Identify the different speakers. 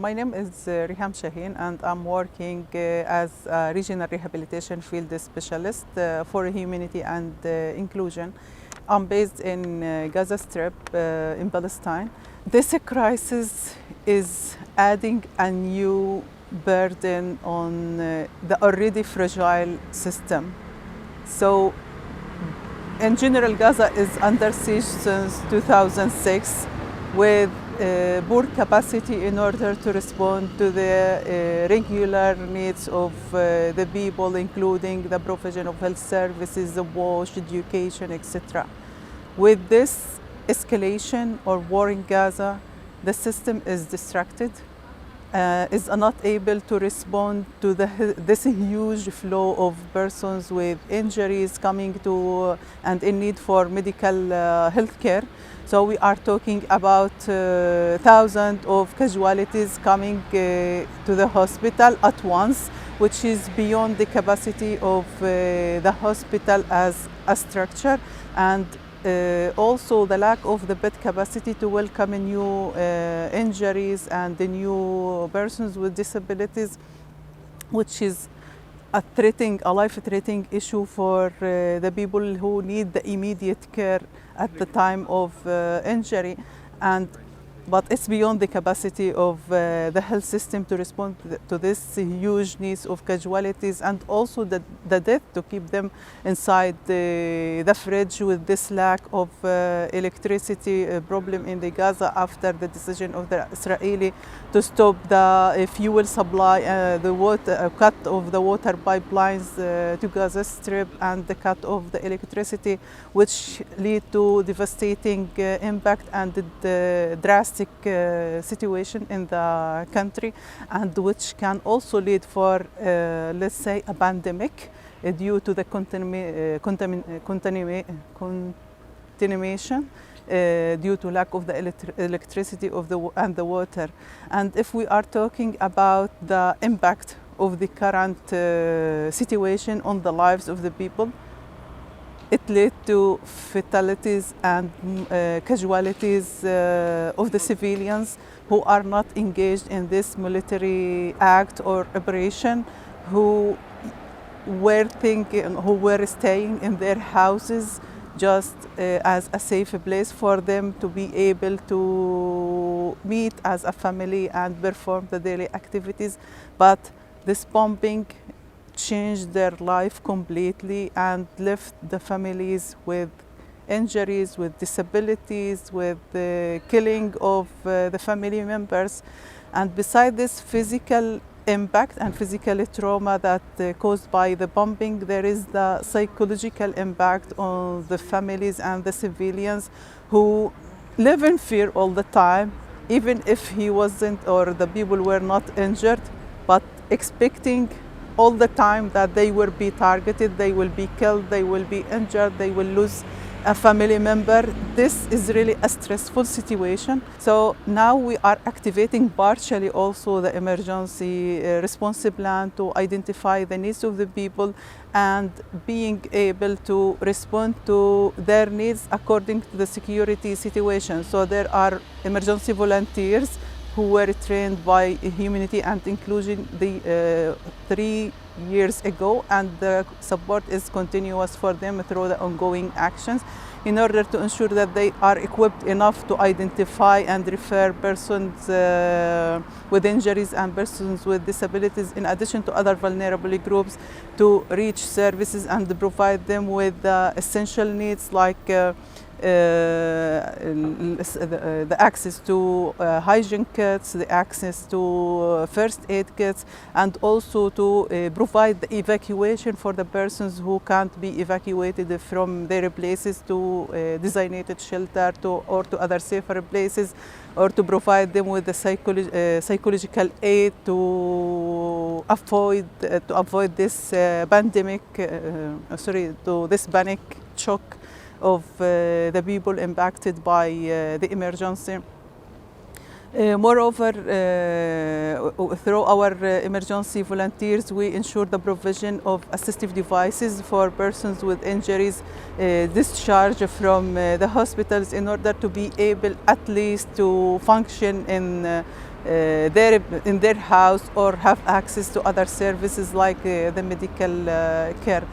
Speaker 1: My name is Riham Shaheen, and I'm working as a regional rehabilitation field specialist for humanity and inclusion. I'm based in Gaza Strip in Palestine. This crisis is adding a new burden on the already fragile system. So, in general, Gaza is under siege since 2006 with poor capacity in order to respond to the regular needs of the people, including the provision of health services, the wash, education, etc. With this escalation or war in Gaza, the system is distracted, is not able to respond to this huge flow of persons with injuries coming to and in need for medical health care. So we are talking about thousands of casualties coming to the hospital at once, which is beyond the capacity of the hospital as a structure, and also the lack of the bed capacity to welcome new injuries and the new persons with disabilities, which is a life-threatening issue for the people who need the immediate care at the time of injury. But it's beyond the capacity of the health system to respond to this huge needs of casualties, and also the death, to keep them inside the fridge with this lack of electricity problem in the Gaza after the decision of the Israeli to stop the fuel supply, the cut of the water pipelines to Gaza Strip, and the cut of the electricity, which lead to devastating impact and the drastic situation in the country, and which can also lead for, let's say, a pandemic due to the contamination due to lack of the electricity and the water. And if we are talking about the impact of the current situation on the lives of the people, it led to fatalities and casualties of the civilians who are not engaged in this military act or operation, who were staying in their houses just as a safe place for them to be able to meet as a family and perform the daily activities. But this bombing changed their life completely and left the families with injuries, with disabilities, with the killing of the family members. And beside this physical impact and physical trauma that caused by the bombing, there is the psychological impact on the families and the civilians who live in fear all the time, even if he wasn't or the people were not injured, but expecting all the time that they will be targeted, they will be killed, they will be injured, they will lose a family member. This is really a stressful situation. So now we are activating partially also the emergency response plan to identify the needs of the people and being able to respond to their needs according to the security situation. So there are emergency volunteers who were trained by Humanity and Inclusion 3 years ago, and the support is continuous for them through the ongoing actions in order to ensure that they are equipped enough to identify and refer persons with injuries and persons with disabilities, in addition to other vulnerable groups, to reach services and provide them with essential needs like the access to hygiene kits, the access to first aid kits, and also to provide the evacuation for the persons who can't be evacuated from their places to designated shelter or to other safer places, or to provide them with the psychological aid to avoid this this panic shock of the people impacted by the emergency. Moreover, through our emergency volunteers, we ensure the provision of assistive devices for persons with injuries discharged from the hospitals in order to be able at least to function in there in their house or have access to other services like the medical care.